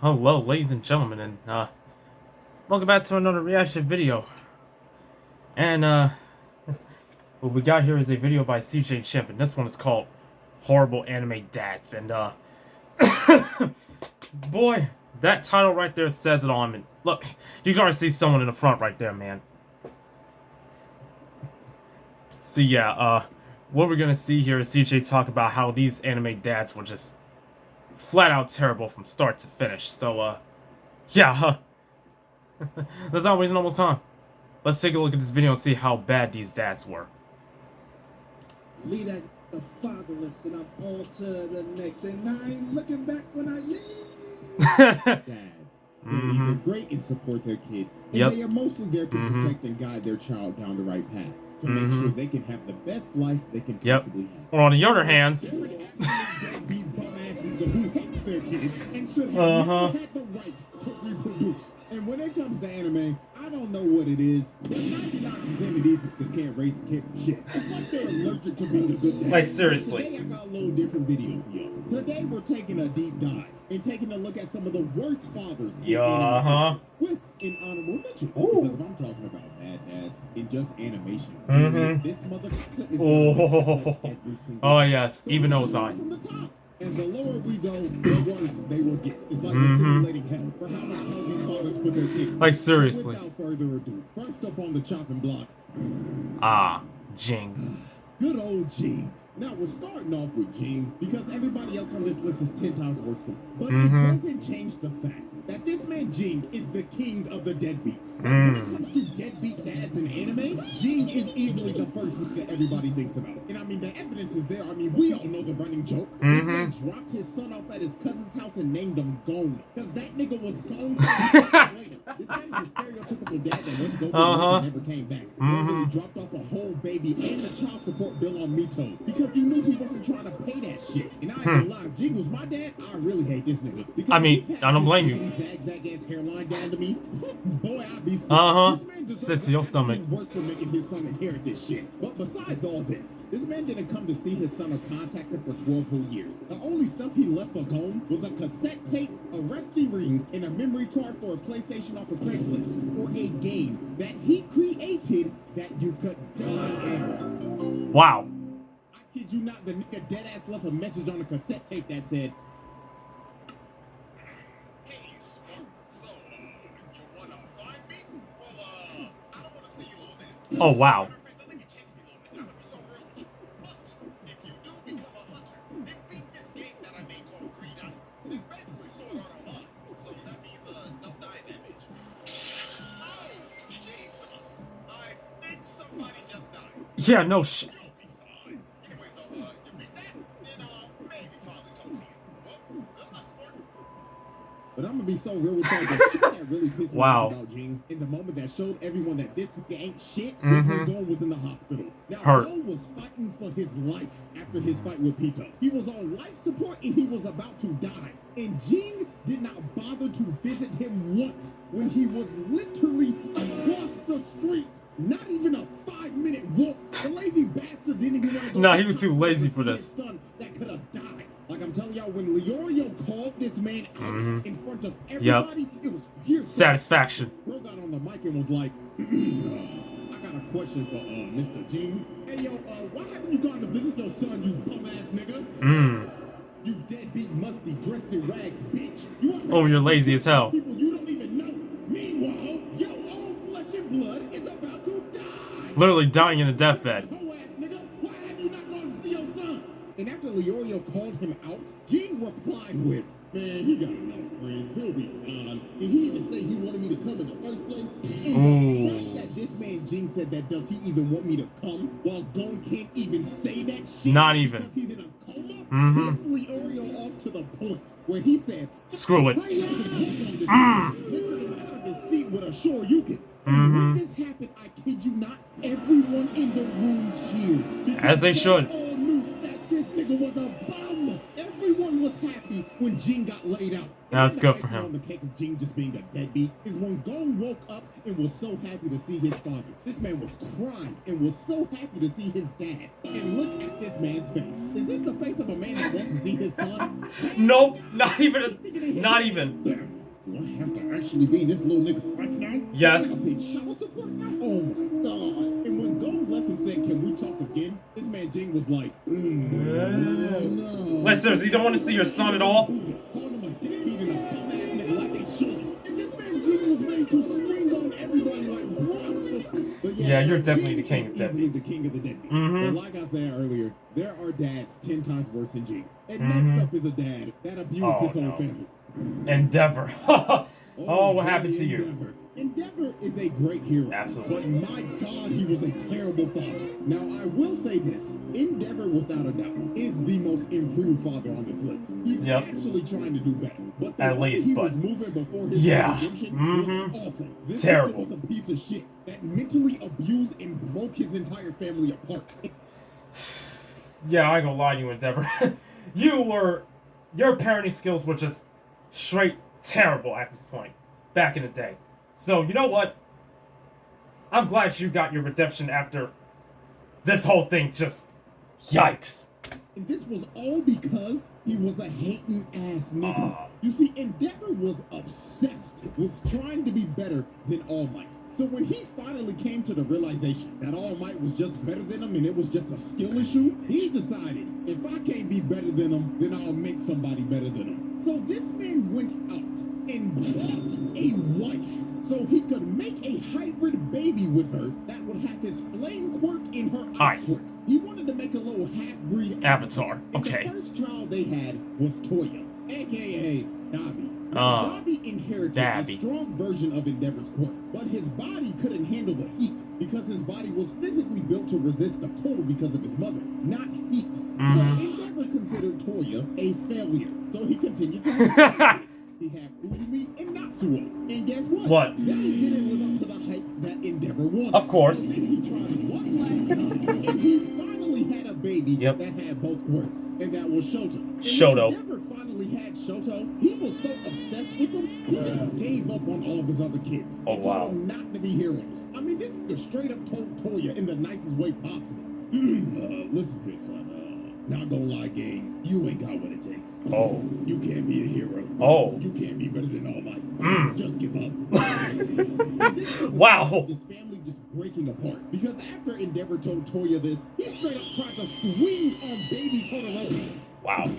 Hello, ladies and gentlemen, and welcome back to another reaction video. And what we got here is a video by CJ Chimp, and this one is called Horrible Anime Dads. And boy, that title right there says it all. I mean, look, you can already see someone in the front right there, man. So yeah, what we're gonna see here is CJ talk about how these anime dads were just flat out terrible from start to finish. So yeah, that's not wasting no more time. Let's take a look at this video and see how bad these dads were. Lead at the fatherless, and I'm on to the next, and I ain't looking back when I leave. Dads, they're great and support their kids, and they are mostly there to protect and guide their child down the right path to make sure they can have the best life they can possibly have. Or on the other hand, who hates their kids and should have never had the right to reproduce. And when it comes to anime, I don't know what it is, but 99% of these niggas can't raise a kid for shit. It's like they're allergic to being a good dad. Like, seriously. Today I got a little different video for y'all. Today we're taking a deep dive and taking a look at some of the worst fathers in anime with an honorable mention. Because if I'm talking about bad dads in just animation, this motherfucker is every single yes, even though it's on. from the top. And the lower we go, the worse they will get. It's like we're simulating hell for how much hell these fathers put their kids through. Like, seriously. Without further ado, first up on the chopping block. Jing. Good old Jing. Now, we're starting off with Jing because everybody else on this list is 10 times worse than him. But it doesn't change the fact that this man Jing is the king of the deadbeats. When it comes to deadbeat dads in anime, Jing is easily the first nigga everybody thinks about. And I mean, the evidence is there. I mean, we all know the running joke. This man dropped his son off at his cousin's house and named him Gone. Because that nigga was gone later. This man is a stereotypical dad that went to go get work and never came back. He dropped off a whole baby and the child support bill on Mito because he knew he wasn't trying to pay that shit. And I ain't gonna lie, if Jing was my dad, I really hate this nigga. Because I mean, I don't blame you. Zag ass hairline down to me. Boy, I'd be sick. This man just Sit to your stomach. worse for making his son inherit this shit. But besides all this man didn't come to see his son or contact him for 12 whole years. The only stuff he left for Gone was a cassette tape, a rusty ring, and a memory card for a PlayStation off of Craigslist, or a game that he created that you could die in. Wow. I kid you not, the nigga dead ass left a message on a cassette tape that said, "Hey, Smoke, so, you wanna find me? Well, I don't wanna see you all day. Oh, wow. Yeah, no shit. But I'm gonna be so real with y'all. The shit that really pissed me off about Jing in the moment that showed everyone that this nigga ain't shit was when Gon was in the hospital. Now, Gon was fighting for his life after his fight with Pito. He was on life support and he was about to die. And Jing did not bother to visit him once when he was literally across the street. Not even a 5-minute walk. The lazy bastard didn't even want to go. Nah, he was too lazy for this. His son that could have died. Like I'm telling y'all, when Leorio called this man out in front of everybody, it was pure satisfaction. Bro got on the mic and was like, I got a question for Mr. Jing. Hey yo, why haven't you gone to visit your son, you bum ass nigga? You deadbeat, musty, dressed in rags, bitch. You're lazy as hell. People you don't even know. Meanwhile, your own flesh and blood is about to die. Literally dying in a deathbed. Why have you not gone to see your son? And after Leorio called him out, Jing replied with, "Man, he got enough friends. He'll be fine." And he even said he wanted me to come in the first place. And the fact that this man Jing said that, does he even want me to come, while Gon can't even say that shit? Not even. Because he's in a coma? Pissed Leorio off to the point where he said, "Screw it." Lifted him out of his seat with a Shoryuken. And when this happened, I kid you not, everyone in the room cheered. As they should. All knew that this nigga was a bum. Everyone was happy when Jing got laid out. That's good for him. On the cake of Jing just being a deadbeat is when Gon woke up and was so happy to see his father. This man was crying and was so happy to see his dad. And look at this man's face. Is this the face of a man that wants to see his son? Nope, not even. Do I have to actually be in this little nigga's life now? Yes. I paid child support now? Oh my god. And when Gold left and said, can we talk again? This man Jing was like, no. Like, seriously, you don't want to see your son at all? Calling him a deadbeat and a bum ass nigga like they should. And this man Jing was ready to swing on everybody like, bro. But Yeah, you're definitely the king of easily deadbeats. the king of the deadbeats. Mhm. But like I said earlier, there are dads 10 times worse than Jing. And Mhm. next up is a dad that abused Oh, his whole no. family. Endeavor. Oh, what happened to you? Endeavor. Endeavor is a great hero. Absolutely. But my God, he was a terrible father. Now, I will say this. Endeavor, without a doubt, is the most improved father on this list. He's Yep. actually trying to do better. But the At way least, he but- was moving before his Yeah. redemption Mhm. was awful. This Terrible. nigga was a piece of shit that mentally abused and broke his entire family apart. Yeah, I ain't gonna lie to you, Endeavor. Your parenting skills were just straight terrible at this point, back in the day. So, you know what? I'm glad you got your redemption after this whole thing just... Yikes. And this was all because he was a hating ass nigga. Ah. You see, Endeavor was obsessed with trying to be better than All Might. So when he finally came to the realization that All Might was just better than him and it was just a skill issue, he decided, if I can't be better than him, then I'll make somebody better than him. So this man went out and bought a wife so he could make a hybrid baby with her that would have his flame quirk in her ice Nice. quirk. He wanted to make a little half-breed Avatar. And Okay. the first child they had was Toya, aka Dobby. Ah, Dobby inherited Dabby. a strong version of Endeavor's quirk, but his body couldn't handle the heat because his body was physically built to resist the cold because of his mother, not heat. Mhm. So Endeavor considered Toya a failure, so he continued to have kids. He had Fumi and Natsuo. And guess what? What? They didn't live up to the hype that Endeavor wanted. Of course. So then he tried one last time, and he finally had a baby Yep. that had both quirks, and that was Shoto. And Shoto. when Endeavor finally had Shoto, he was so obsessed with him, he just gave up on all of his other kids. Oh, and wow. told them not to be heroes. I mean, this nigga straight up told Toya in the nicest way possible. Listen here, son. Not gonna lie, gang. You ain't got what it takes. Oh. You can't be a hero. Oh. You can't be better than All Might. Mm. Just give up. And this was the Wow. start of this family just breaking apart. Because after Endeavor told Toya this, he straight up tried to swing on baby Todoroki. Wow.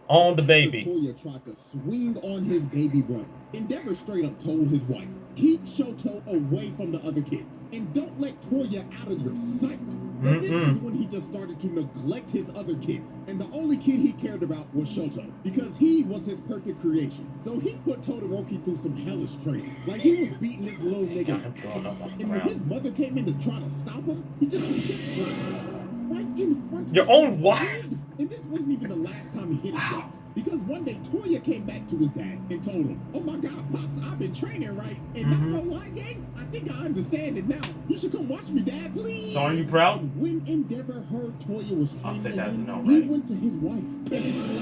On the baby. Toya tried to swing on his baby brother. Endeavor straight up told his wife, keep Shoto away from the other kids. And don't let Toya out of your sight. So this is when he just started to neglect his other kids. And the only kid he cared about was Shoto. Because he was his perfect creation. So he put Todoroki through some hellish training. Like he was beating this little nigga's him going up ass. on the And when ground. his mother came in to try to stop him, he just hip slapped him. Right in front of Your his own wife? And this wasn't even the last time he hit his wife. Because one day Toya came back to his dad and told him, oh my God, Pops, I've been training right. And not gonna lie, gang, I think I understand it now. You should come watch me, Dad, please. So are you proud? And when Endeavor heard Toya was I'll training take that as a again, no, he right? went to his wife and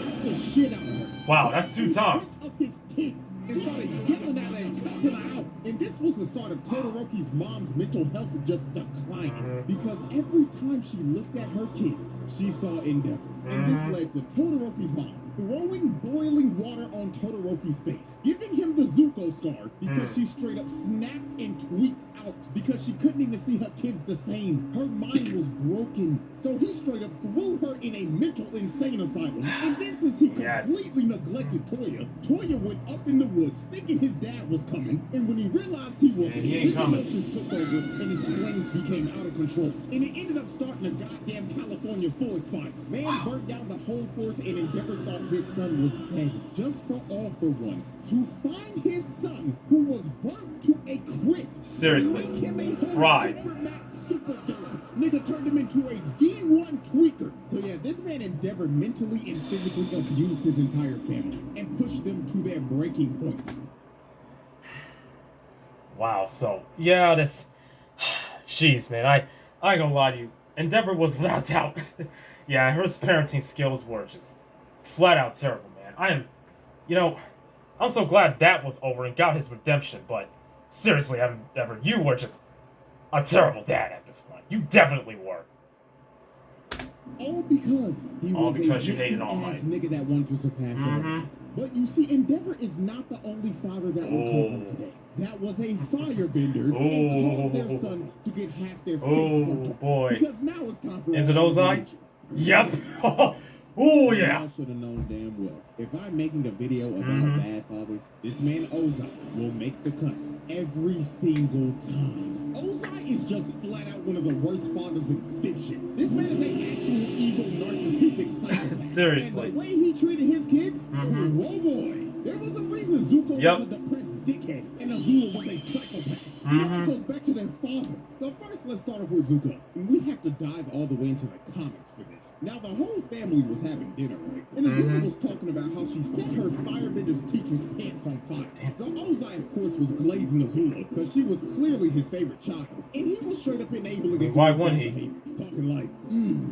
slapped the shit out of her. Wow, that's 2 In times. front of his kids and started yelling at her and cussing her out. And this was the start of Todoroki's mom's mental health just declining. Because every time she looked at her kids, she saw Endeavor. And this led to Todoroki's mom throwing boiling water on Todoroki's face, giving him the Zuko scar because she straight up snapped and tweaked out because she couldn't even see her kids the same. Her mind was broken. So he straight up threw her in a mental insane asylum. And then since he Yes. completely neglected Toya, Toya went up in the woods thinking his dad was coming. And when he realized he wasn't, Yeah, he ain't his coming. emotions took over and his flames became out of control. And it ended up starting a goddamn California forest fire. Man burnt down the whole forest and Endeavor thought his son was dead. Just for all for one. To find his son who was burnt to a crisp. Seriously. Make him a whole Fried. Supermax super villain. Nigga turned him into a D1 tweaker. So yeah, this man Endeavor mentally and physically abused his entire family and pushed them to their breaking points. Wow, so, yeah, this... Jeez, man, I ain't gonna lie to you. Endeavor was without doubt. Yeah, her parenting skills were just flat out terrible, man. I'm so glad that was over and got his redemption, but seriously, Endeavor, you were just a terrible dad at this point. You definitely were. All because he All was because a you hated All ass Might. nigga that wanted to surpass all. But you see, Endeavor is not the only father that will come from today. That was a firebender and caused their son to get half their face burnt off. Boy. Because now it's time for Is it Ozai? Yep. Oh yeah. I should have known damn well. If I'm making a video about bad fathers, this man Ozai will make the cut every single time. Ozai is just flat out one of the worst fathers in fiction. This man is an actual evil, narcissistic psychopath. Seriously. And the way he treated his kids, oh boy. There was a reason Zuko was a depressed dickhead and Azula was a psychopath. It all goes back to their father. So first, let's start off with Zuko. And we have to dive all the way into the comics for this. Now, the whole family was having dinner, right? And Azula was talking about how she set her firebender's teacher's pants on fire. So Ozai, of course, was glazing Azula because she was clearly his favorite child. And he was straight up enabling Azula's Why wouldn't he? behavior. Talking like,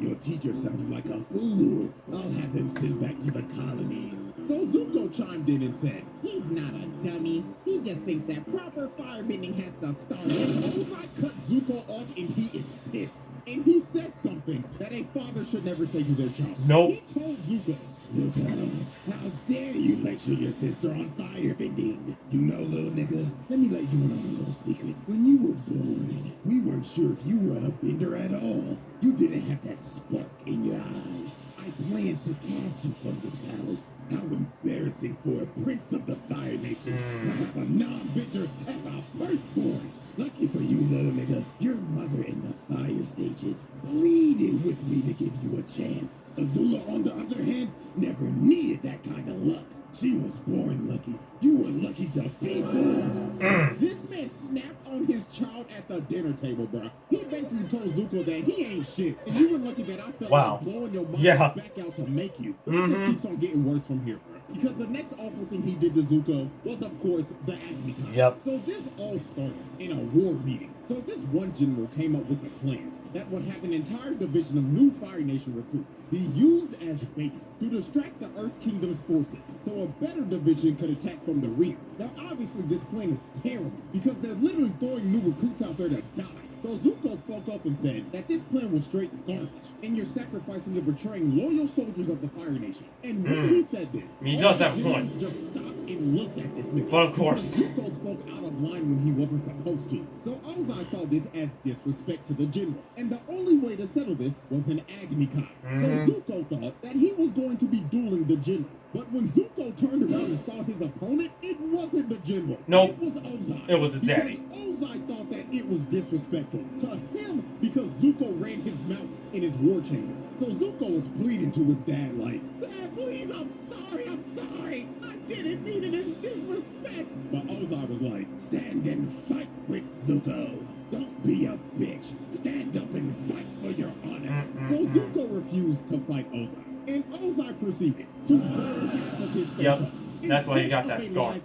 your teacher sounds like a fool. I'll have them sent back to the colonies. So Zuko chimed in and said, he's not a dummy. He just thinks that proper firebending has to start. And Ozai cut Zuko off and he is pissed. And he said something that a father should never say to their child. Nope. He told Zuko, Zuko, how dare you lecture your sister on firebending? You know, little nigga, let me let you in on a little secret. When you were born, we weren't sure if you were a bender at all. You didn't have that spark in your eyes. I planned to cast you from this palace. How embarrassing for a prince of the Fire Nation to have a non-bender as a firstborn. Lucky for you, little nigga, your mother and the Fire Sages pleaded with me to give you a chance. Azula, on the other hand, never needed that kind of luck. She was born lucky. You were lucky to be born. This man snapped on his child at the dinner table, bro. He basically told Zuko that he ain't shit. And you were lucky that I felt like blowing your mom back out to make you. But it just keeps on getting worse from here, bro. Because the next awful thing he did to Zuko was, of course, the Agni Kai. Yep. So this all started in a war meeting. So this one general came up with a plan that would have an entire division of new Fire Nation recruits be used as bait to distract the Earth Kingdom's forces so a better division could attack from the rear. Now, obviously, this plan is terrible because they're literally throwing new recruits out there to die. So Zuko spoke up and said that this plan was straight garbage, and you're sacrificing and betraying loyal soldiers of the Fire Nation. And when he said this, he does have generals point. just stopped and looked at this nigga. But of course. Zuko spoke out of line when he wasn't supposed to. So Ozai saw this as disrespect to the general. And the only way to settle this was an Agni Kai. So Zuko thought that he was going to be dueling the general. But when Zuko turned around and saw his opponent, it wasn't the general. Nope. It was Ozai. It was his daddy. Ozai thought that it was disrespectful to him because Zuko ran his mouth in his war chambers. So Zuko was pleading to his dad like, Dad, please, I'm sorry. I didn't mean it as disrespect. But Ozai was like, stand and fight with Zuko. Don't be a bitch. Stand up and fight for your honor. So Zuko refused to fight Ozai. And Ozai proceeded to burn half of his face off. That's why he got that scar.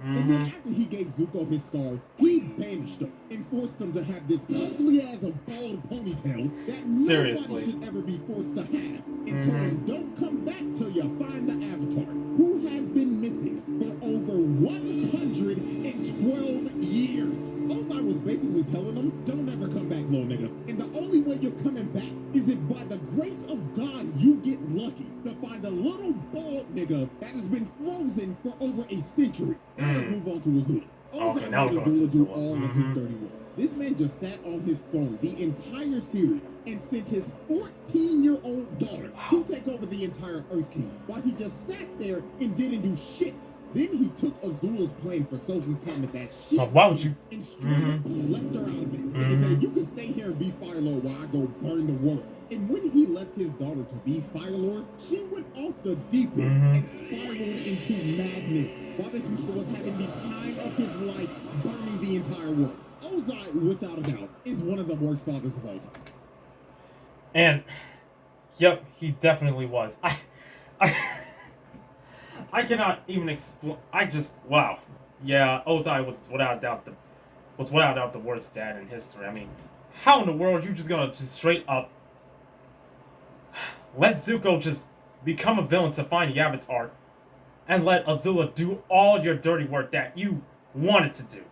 And then after he gave Zuko his scar, he banished him and forced him to have this ugly as a bald ponytail that nobody should ever be forced to have. And told him, don't come back till you find the Avatar, who has been missing for over 112 years. Ozai was basically telling him, don't ever come back, little nigga. And the only way you're coming back is if by the grace of God you get lucky to find a little bald nigga that has been frozen for over a century. Now let's move on to Azula. Ozai made Azula do all of his dirty work. This man just sat on his throne the entire series and sent his 14-year-old daughter to take over the entire Earth Kingdom while he just sat there and didn't do shit. Then he took Azula's plan for Sozin's time at that shit and straight up left her out of it. And he said, you can stay here and be Fire Lord while I go burn the world. And when he left his daughter to be Fire Lord, she went off the deep end and spiraled into madness while this nigga was having the time of his life burning the entire world. Ozai, without a doubt, is one of the worst fathers of all time. And, yep, he definitely was. I cannot even explain. Wow. Yeah, Ozai was without doubt the worst dad in history. I mean, how in the world are you just gonna just straight up let Zuko just become a villain to find the Avatar and let Azula do all your dirty work that you wanted to do?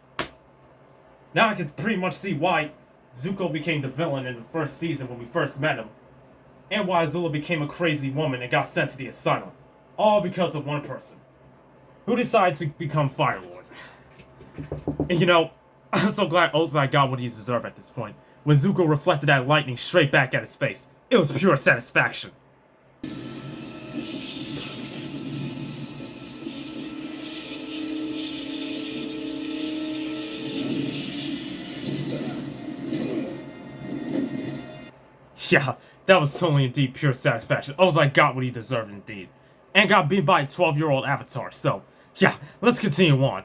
Now I can pretty much see why Zuko became the villain in the first season when we first met him, and why Azula became a crazy woman and got sent to the asylum. All because of one person. who decided to become Fire Lord. And you know, I'm so glad Ozai got what he deserved at this point. When Zuko reflected that lightning straight back at his face, it was pure satisfaction. Yeah, that was totally indeed pure satisfaction. Ozai got what he deserved indeed. And got beat by a 12-year-old Avatar, so yeah, let's continue on.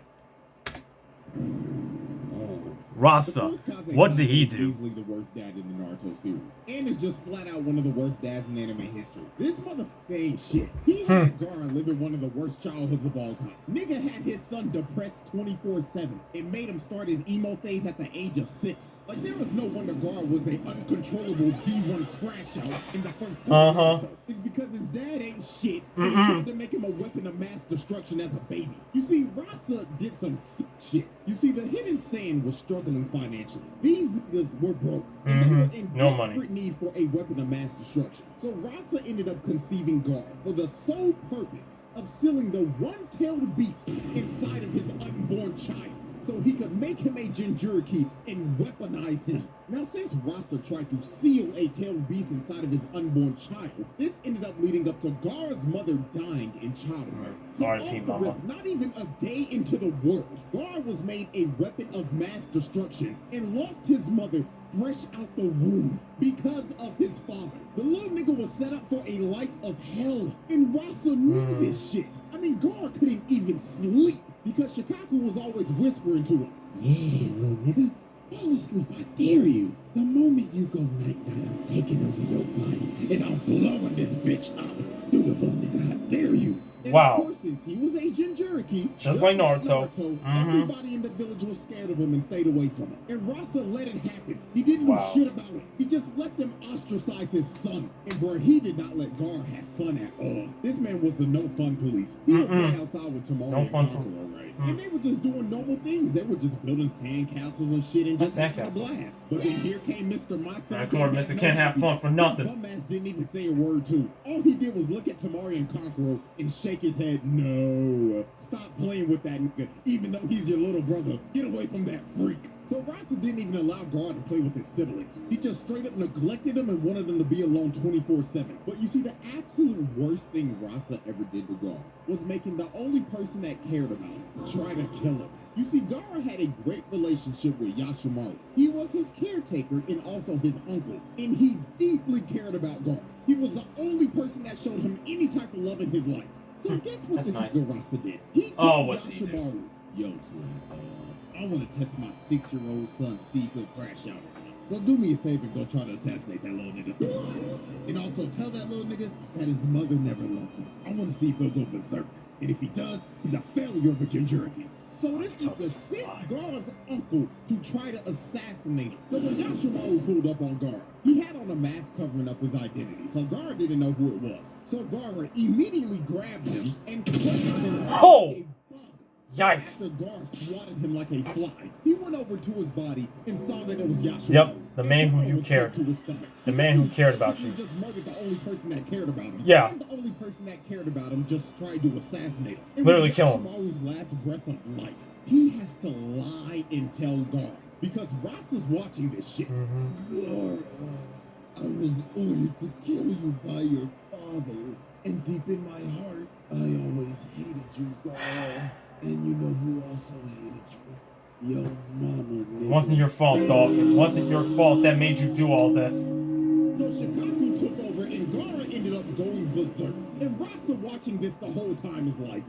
Rasa, what did he do? Easily the worst dad in the Naruto series, and is just flat out one of the worst dads in anime history. This motherfucker ain't shit. He had Gaara living one of the worst childhoods of all time. Nigga had his son depressed 24/7 and made him start his emo phase at the age of 6. Like there was no wonder Gaara was a uncontrollable D1 crash out in the first Naruto. It's because his dad ain't shit and he tried to make him a weapon of mass destruction as a baby. You see, Rasa did some shit. You see, the Hidden Sand was struggling financially. These niggas were broke, and they were in desperate need for a weapon of mass destruction. So Rasa ended up conceiving Gaara for the sole purpose of sealing the one-tailed beast inside of his unborn child, so he could make him a Jinchuriki and weaponize him. Now, since Rasa tried to seal a tailed beast inside of his unborn child, this ended up leading up to Gaara's mother dying in childbirth. So off the rip, not even a day into the world, Gaara was made a weapon of mass destruction and lost his mother fresh out the womb because of his father. The little nigga was set up for a life of hell, and Rasa knew this shit. I mean, Gaara couldn't even sleep because Shikaku was always whispering to him, "Yeah, little nigga, fall asleep, I dare you. The moment you go night-night, I'm taking over your body, and I'm blowing this bitch up. Do it, little nigga, I dare you." And wow. Of course, since he was a Jinchuriki, just like Naruto, everybody in the village was scared of him and stayed away from him. And Rasa let it happen. He didn't do shit about it. He just let them ostracize his son. And bro, he did not let Gaara have fun at all. This man was the no-fun police. He would play outside with Temari and Kankuro, right? And they were just doing normal things. They were just building sand castles and shit and just having a blast. But then here came Mr. My Son. Come on, Mr. Can't have fun for nothing. Bum-ass didn't even say a word too. All he did was look at Temari and Kankuro and shake his head. No, stop playing with that nigga, even though he's your little brother. Get away from that freak. So Rasa didn't even allow Gaara to play with his siblings. He just straight up neglected them and wanted them to be alone 24/7. But you see, the absolute worst thing Rasa ever did to Gaara was making the only person that cared about him try to kill him. You see, Gaara had a great relationship with Yashimaru. He was his caretaker and also his uncle, and he deeply cared about Gaara. He was the only person that showed him any type of love in his life. So guess what this nigga Rasa did? He told Yashimaru, "Yo, twin, I want to test my 6-year-old son to see if he'll crash out. So do me a favor and go try to assassinate that little nigga. And also tell that little nigga that his mother never loved him. I want to see if he'll go berserk. And if he does, he's a failure of a Jinchuriki." So this nigga sent Gaara's uncle to try to assassinate him. So when Yashimaru pulled up on Gaara, he had on a mask covering up his identity. So Gaara didn't know who it was. So Gaara immediately grabbed him and crushed him like a bug. Yikes. After Gaara swatted him like a fly, he went over to his body and saw that it was Yashimaru. Yep, the man who you cared. The man who cared about you. Just murdered the only person that cared about him. Yeah. And the only person that cared about him just tried to assassinate him. And literally kill him. Yashimaru's last breath of life, he has to lie and tell Gaara because Rasa's watching this shit. Gaara, I was ordered to kill you by your father, and deep in my heart, I always hated you, Gaara. And you know who also hated you? Your mama, nigga. It wasn't your fault, dog. It wasn't your fault that made you do all this. So Shikaku took over and Gaara ended up going berserk. And Rasa watching this the whole time is like,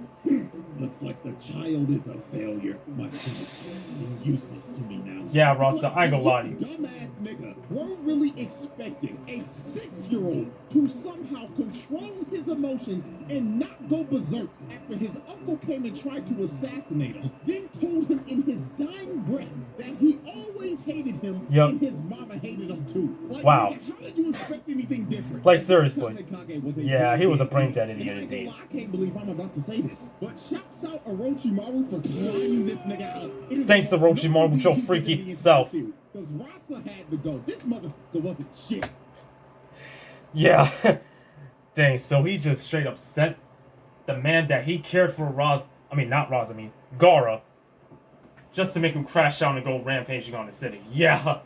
looks like the child is a failure. My son is useless to me now. Yeah, Rasa, I ain't gonna lie to you. Dumbass nigga, we're really expecting a 6-year-old to somehow control his emotions and not go berserk after his uncle came and tried to assassinate him, then told him in his dying breath that he always hated him and his mama hated him too. Like, wow. Nigga, how did you expect anything different? Like, seriously. Yeah, he was a brain dead idiot indeed. I can't believe I'm about to say this, but shouts out Orochimaru for sliming this nigga out. Thanks, Orochimaru, with your freaky self. Because Rasa had to go. This motherfucker wasn't shit. Yeah. Dang, so he just straight up sent the man that he cared for, I mean, not Raza, I mean, Gaara. Just to make him crash out and go rampaging on the city. Yeah,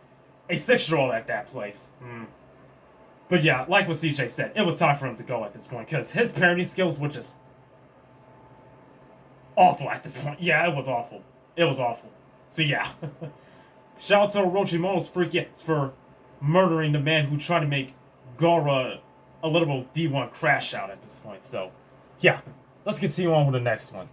a 6-year-old at that place. But yeah, like what CJ said, it was time for him to go at this point, because his parenting skills were just awful at this point. Yeah, it was awful. It was awful. So yeah. Shout out to Orochimaru's freak for murdering the man who tried to make Gaara a literal D1 crash out at this point. So, yeah. Let's continue on with the next one.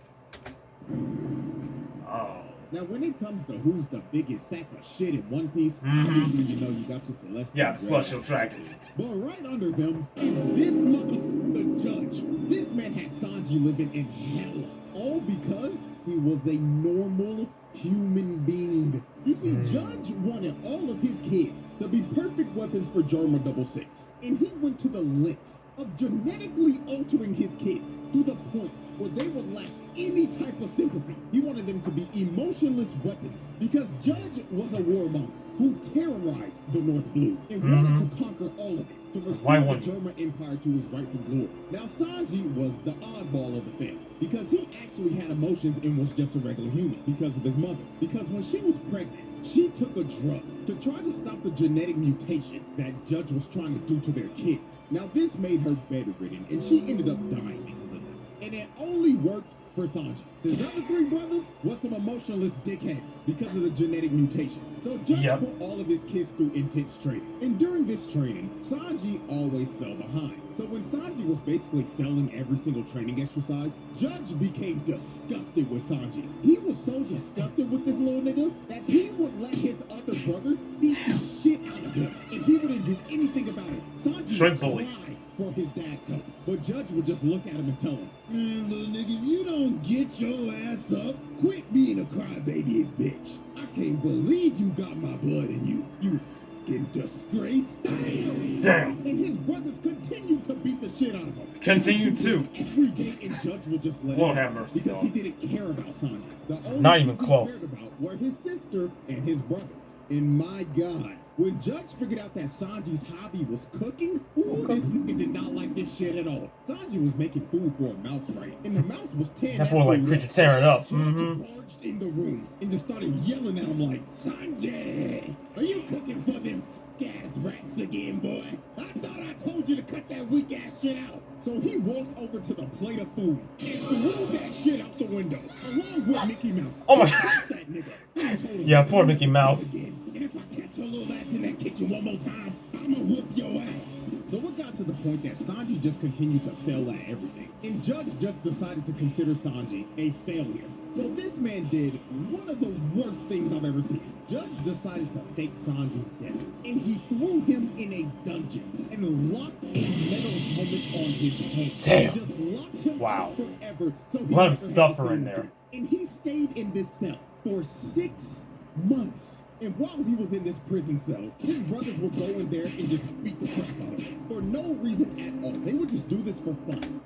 Oh. Now, when it comes to who's the biggest sack of shit in One Piece, obviously you know you got your Celestial Yeah, the Celestial Dragons. But right under them is this motherfucker Judge. This man had Sanji living in hell, all because he was a normal human being. You see, Judge wanted all of his kids to be perfect weapons for Germa 66, and he went to the lengths of genetically altering his kids to the point where they would lack any type of sympathy. He wanted them to be emotionless weapons because Judge was a warmonger who terrorized the North Blue and wanted to conquer all of it to restore the German Empire to its rightful glory. Now, Sanji was the oddball of the family because he actually had emotions and was just a regular human because of his mother. Because when she was pregnant, she took a drug to try to stop the genetic mutation that Judge was trying to do to their kids. Now, this made her bedridden, and she ended up dying because of this. And it only worked for Sanji. His other 3 brothers were some emotionless dickheads because of the genetic mutation. So Judge put all of his kids through intense training. And during this training, Sanji always fell behind. So when Sanji was basically failing every single training exercise, Judge became disgusted with Sanji. He was so disgusted with this little nigga that he would let his other brothers beat the shit out of him. And he wouldn't do anything about it. Sanji would cry for his dad's help. But Judge would just look at him and tell him, man, little nigga, if you don't get your ass up, quit being a crybaby and bitch. I can't believe you got my blood in you, you fucking disgrace. Damn. And his brothers continued to beat the shit out of him. Continue to. Every day, and Judge would just let Lord him have mercy, because dog. he didn't care about Sanji. The only Not even things close. he cared about were his sister and his brothers. And my God, when Judge figured out that Sanji's hobby was cooking, this nigga did not like this shit at all. Sanji was making food for a mouse, right? And the mouse was tearing That boy like creature tearing up. Judge barged in the room and just started yelling at him like, Sanji, are you cooking for them ass rats again, boy? I thought I told you to cut that weak ass shit out. So he walked over to the plate of food and threw that shit out the window, along with Mickey Mouse. Oh my God. That nigga. Yeah, poor Mickey Mouse. And if I catch your little ass in that kitchen one more time, I'ma whoop your ass. So it got to the point that Sanji just continued to fail at everything. And Judge just decided to consider Sanji a failure. So this man did one of the worst things I've ever seen. Judge decided to fake Sanji's death, and he threw him in a dungeon and locked a metal helmet on his head. Damn. Just locked him out forever. So he Let him never suffer had to in see there. anything. And he stayed in this cell for 6 months. And while he was in this prison cell, his brothers would go in there and just beat the crap out of him for no reason at all. They would just do this for fun.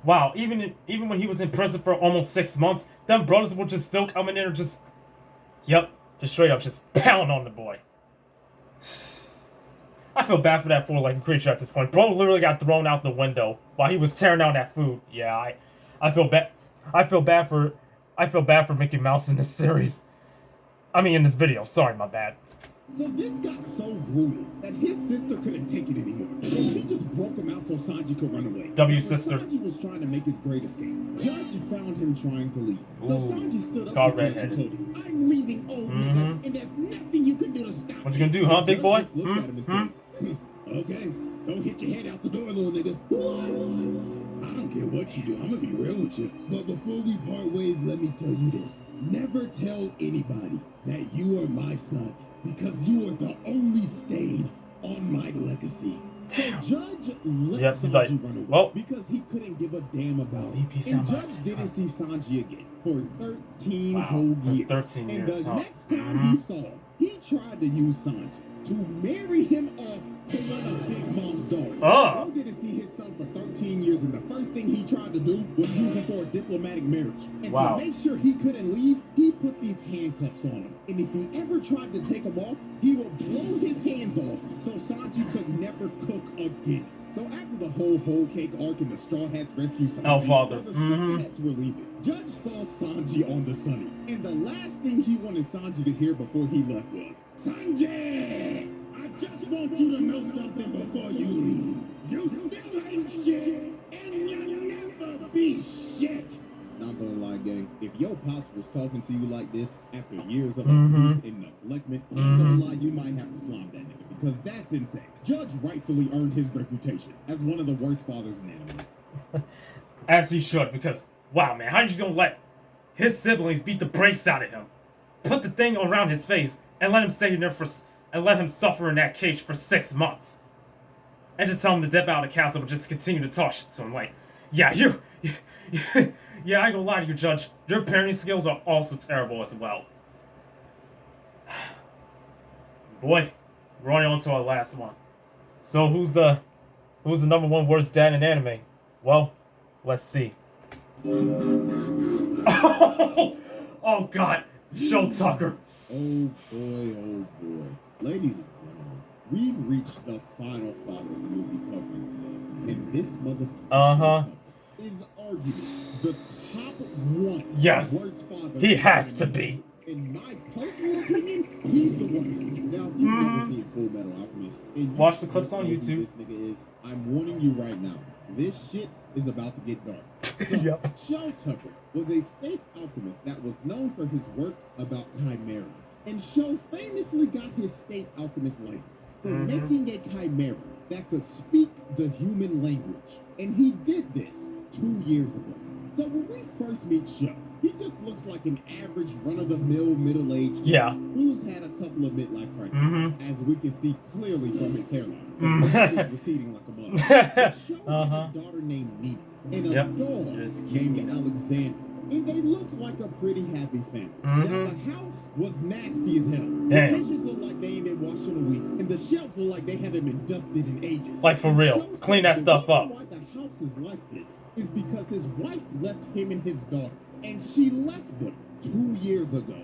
Wow, even when he was in prison for almost 6 months, them brothers would just still come in there and just straight up just pound on the boy. I feel bad for that four-legged creature at this point. Bro literally got thrown out the window while he was tearing down that food. Yeah, I feel bad. I feel bad for Mickey Mouse in this series. I mean, in this video. Sorry, my bad. So this got so brutal that his sister couldn't take it anymore. So she just broke him out so Sanji could run away. Sister. Sanji was trying to make his great escape. Judge found him trying to leave. So Sanji stood up Got to Judge and redheaded. told him, I'm leaving, old nigga, and there's nothing you can do to stop What you gonna do, huh, big boy? Judge just looked at him and said, okay, don't hit your head out the door, little nigga. I don't care what you do, I'm gonna be real with you. But before we part ways, let me tell you this. Never tell anybody that you are my son, because you are the only stain on my legacy. Damn. So Judge let Yep, he's Sanji like, run away well, because he couldn't give a damn about leave it. peace And out, Judge my didn't see Sanji again for 13 Wow, whole since years. 13 and years, the huh? next time he saw him, he tried to use Sanji to marry him off to one of Big Mom's daughters. Ah. Bro didn't see his son for 13 years, and the first thing he tried to do was use him for a diplomatic marriage. And Wow. to make sure he couldn't leave, he put these handcuffs on him. And if he ever tried to take them off, he would blow his hands off so Sanji could never cook again. So after the whole cake arc and the Straw Hats rescue Sanji, Elfather. while the Straw Hats were leaving, Judge saw Sanji on the Sunny, and the last thing he wanted Sanji to hear before he left was, "Sanji, I just want you to know something before you leave. You still ain't shit, and you'll never be shit." Not gonna lie, gang. If your pops was talking to you like this after years of abuse and neglectment, not gonna lie, you might have to slime that nigga because that's insane. Judge rightfully earned his reputation as one of the worst fathers in anime. As he should, because, wow, man, how you gonna let his siblings beat the brakes out of him? Put the thing around his face and let him stay in there and let him suffer in that cage for 6 months. And just tell him to dip out of the castle, but just continue to talk shit to him. Like, yeah, yeah, I ain't gonna lie to you, Judge. Your parenting skills are also terrible as well. Boy, we're on to our last one. So who's the number one worst dad in anime? Well, let's see. Oh God, Show Tucker. Oh boy. Ladies and gentlemen, we've reached the final father we'll be covering today. And this motherfucker is arguably the top one Yes, worst father. he has to be. In my personal opinion, he's the worst. Now, if you've never seen Full Metal Alchemist, and you Watch the clips on know who YouTube. This nigga is, I'm warning you right now. This shit is about to get dark. So, Yep. Show Tucker was a state alchemist that was known for his work about chimeras. And Show famously got his state alchemist license for making a chimera that could speak the human language. And he did this 2 years ago. So when we first meet Show, he just looks like an average run-of-the-mill middle-aged Yeah. who's had a couple of midlife crises, as we can see clearly from his hairline. He's receding like a mother. But Show had a daughter named Nina and a dog Just keep named Alexander. And they looked like a pretty happy family. Now, the house was nasty as hell. Damn. The dishes look like they ain't been washed in a week, and the shelves look like they haven't been dusted in ages. Like, for real. Show Clean says that stuff the up. reason why the house is like this is because his wife left him and his daughter, and she left them 2 years ago.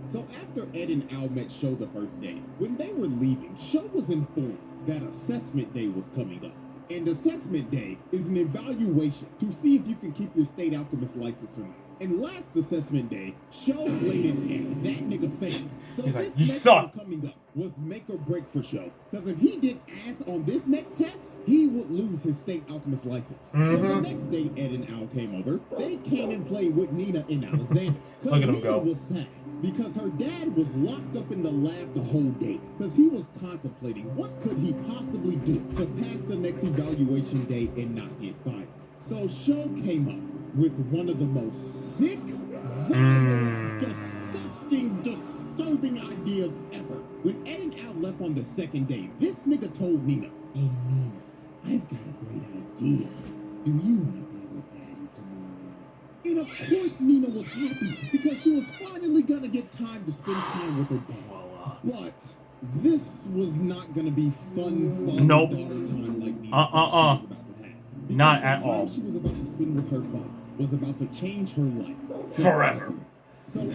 So after Ed and Al met Show the first day, when they were leaving, Show was informed that assessment day was coming up. And assessment day is an evaluation to see if you can keep your state alchemist license or not. And last assessment day, Show laid an egg. That nigga failed. So He's like, this "You next suck." one coming up was make or break for Show. Because if he did ass on this next test, he would lose his state alchemist license. So the next day Ed and Al came over, they came and played with Nina and Alexander. Look at him Nina go. was sad because her dad was locked up in the lab the whole day because he was contemplating what could he possibly do to pass the next evaluation day and not get fired. So Show came up with one of the most sick, violent, disgusting, disturbing ideas ever. When Ed and Al left on the second day, this nigga told Nina, "Hey Nina, I've got a great idea. Do you want to play with Daddy tomorrow?" And of course Nina was happy because she was finally gonna get time to spend time with her dad. But this was not gonna be fun Nope. father-daughter time like Nina Uh-uh. thought she was about to have. Because Not the at time all. she was about to spend with her father was about to change her life Forever. So Ed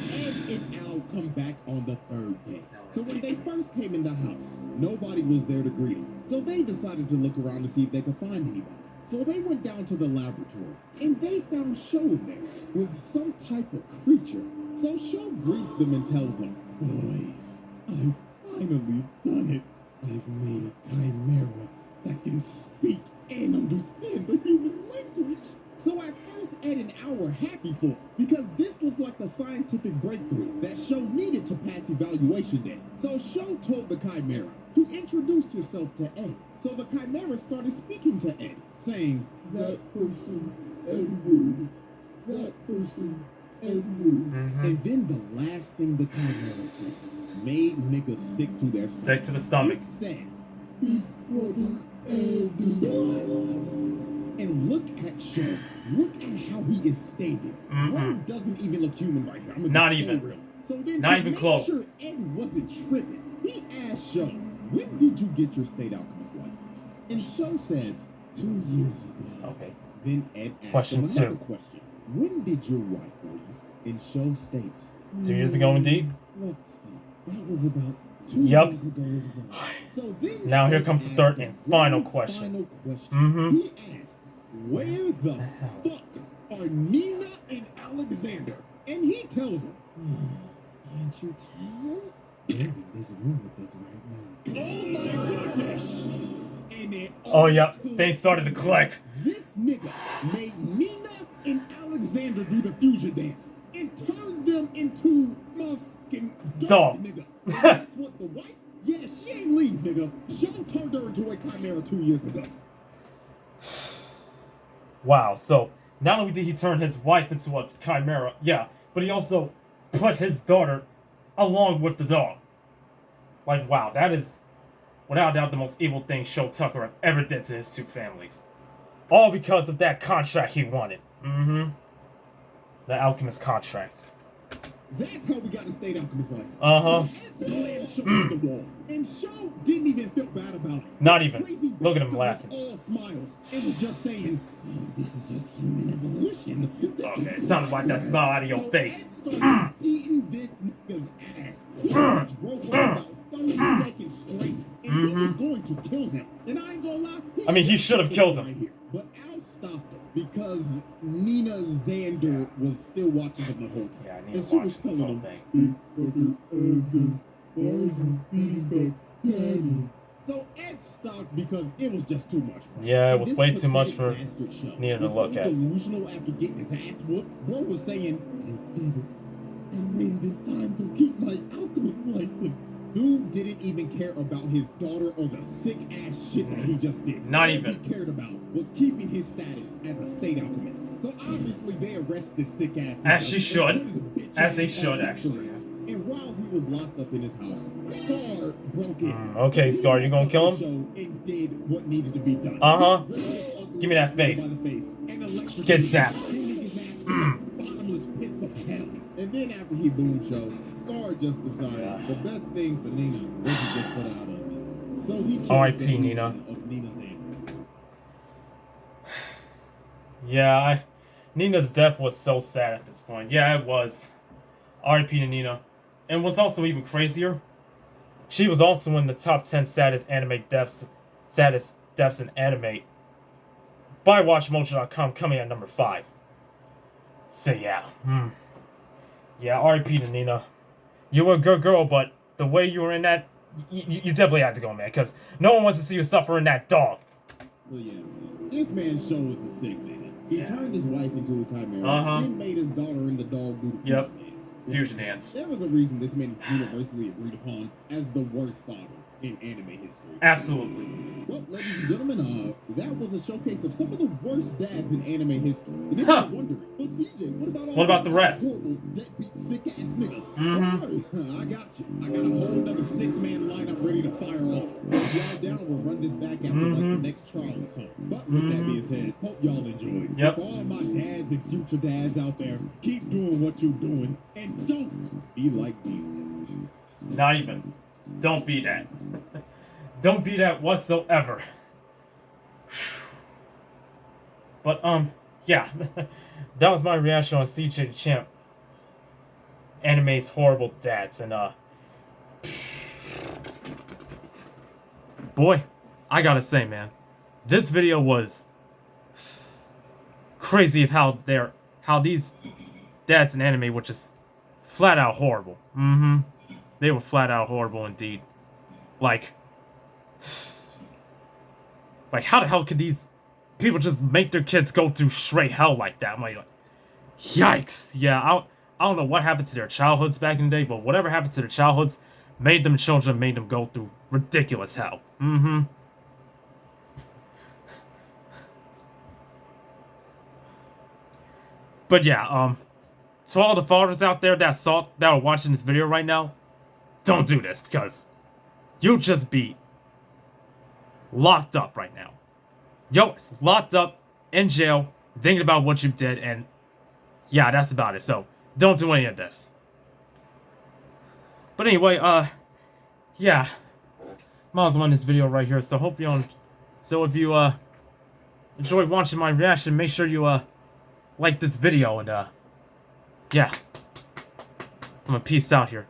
and Al come back on the third day. So when they first came in the house, nobody was there to greet them. So they decided to look around to see if they could find anybody. So they went down to the laboratory, and they found Show in there with some type of creature. So Show greets them and tells them, "Boys, I've finally done it. I've made a chimera that can speak and understand the human language." So at first, Ed and Al were happy for it, because this looked like the scientific breakthrough that Show needed to pass evaluation day. So Show told the chimera to introduce yourself to Ed. So the chimera started speaking to Ed, saying, "That person, Edward. That person, Edward." And then the last thing the chimera says made niggas sick to their Sick to the stomach. It said, "Big brother Ed." And look at Show. Look at how he is standing. Bro doesn't even look human right here. I'm gonna Not be so even. real. So then Not to even make close. sure Ed wasn't tripping, he asked Show, "When did you get your state alchemist license?" And Show says, 2 years ago. Okay. Then Ed asked Question him another two. question. When did your wife leave? And Show states, 2 years ago, indeed. Let's see. That was about 2 Yep. years ago as well. So then Now here they comes the asked third and final one question. final question. Mhm. He asked, where the fuck are Nina and Alexander? And he tells him, can't you tell? I'm in this room with us right now. Oh my goodness! And it Oh, yeah. all They started to click. This nigga made Nina and Alexander do the fusion dance and turned them into motherfucking dog nigga. And guess what? The wife? Yeah, she ain't leave, nigga. Show turned her into a chimera 2 years ago. Wow, so not only did he turn his wife into a chimera, yeah, but he also put his daughter along with the dog. Like, wow, that is without a doubt the most evil thing Show Tucker ever did to his two families. All because of that contract he wanted. Mm-hmm. The Alchemist contract. That's how we got a state alchemist license. Uh-huh. So Ed slammed Show on the wall. And Show didn't even feel bad about it. Not even. Crazy Look at him bastard laughing. was all smiles. It was just saying, oh, this is just human evolution. Okay, sounded like that smile out of your face. Ed started eating this nigga's ass. He drove on about 30 seconds straight. And he was going to kill him. And I ain't gonna lie. I mean, he should have killed him. Right here. But Al stopped him because Nina Xander was still watching him the whole time. Yeah, I need And to she watch was this telling whole him, so Ed stopped because it was just too much. Bro. Yeah, it And was this way too much pathetic for bastard Show Nina to was look so at. delusional after getting his ass whooped. Bro was saying, I did it. I made it in time to keep my alchemist license. Dude didn't even care about his daughter or the sick ass shit that he just did. Not All even. he cared about was keeping his status as a state alchemist. So obviously they arrest this sick ass. As she should. And put his bitch As they ass should, on actually. house. And while he was locked up in his house, Scar broke in. Okay, Scar, you gonna kill him? Show and did what needed to be done. Uh-huh. He grabbed his ugly Give me that ass face. by the face and electrocuted Get him, zapped. sending his ass to the bottomless pits of hell. And then after he boomed Show, Scar just decided Yeah. the best thing for Nina was to just put out on it. So he killed R.I.P. the Nina. illusion of Nina Xander. Yeah, Nina's death was so sad at this point. Yeah, it was. R.I.P. to Nina. And what's also even crazier, she was also in the top 10 saddest deaths in anime by WatchMojo.com, coming at number 5. So yeah, yeah, R.I.P. to Nina. You were a good girl, but the way you were in that, you definitely had to go, man, because no one wants to see you suffer in that dog. Well, yeah, this man's Show is a sick nigga. He Yeah. turned his wife into a chimera, Uh-huh. then made his daughter and the dog do the Yep. fusion dance. Fusion dance. There was a reason this man is universally agreed upon as the worst father in anime history. Absolutely. Well, ladies and gentlemen, that was a showcase of some of the worst dads in anime history. And if Huh. you're wondering, well, CJ, what about all What about these the rest? horrible, deadbeat, sick-ass niggas? Mhm. Don't worry, I got you. I got a whole nother 6-man lineup ready to fire off. If y'all down, we'll run this back after like the next trial or something. But with that being said, hope y'all enjoyed. Yep. For all my dads and future dads out there, keep doing what you're doing and don't be like these niggas. Not even. Don't be that. Don't be that whatsoever. But, yeah. That was my reaction on CJ the Champ. Anime's horrible dads, and, boy, I gotta say, man. This video was crazy of how these dads in anime were just flat out horrible. Mm-hmm. They were flat out horrible indeed. Like, how the hell could these people just make their kids go through straight hell like that? I'm like, yikes. Yeah, I don't know what happened to their childhoods back in the day, but whatever happened to their childhoods made them children, made them go through ridiculous hell. Mm-hmm. But yeah, to all the fathers out there that are watching this video right now, don't do this, because you'll just be locked up right now. Yo, locked up in jail, thinking about what you did, and yeah, that's about it. So don't do any of this. But anyway, yeah, might as well end this video right here. So hope you if you enjoyed watching my reaction, make sure you like this video, and yeah, I'm gonna peace out here.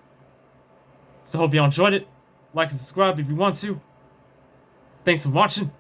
So hope y'all enjoyed it. like and subscribe if you want to. Thanks for watching.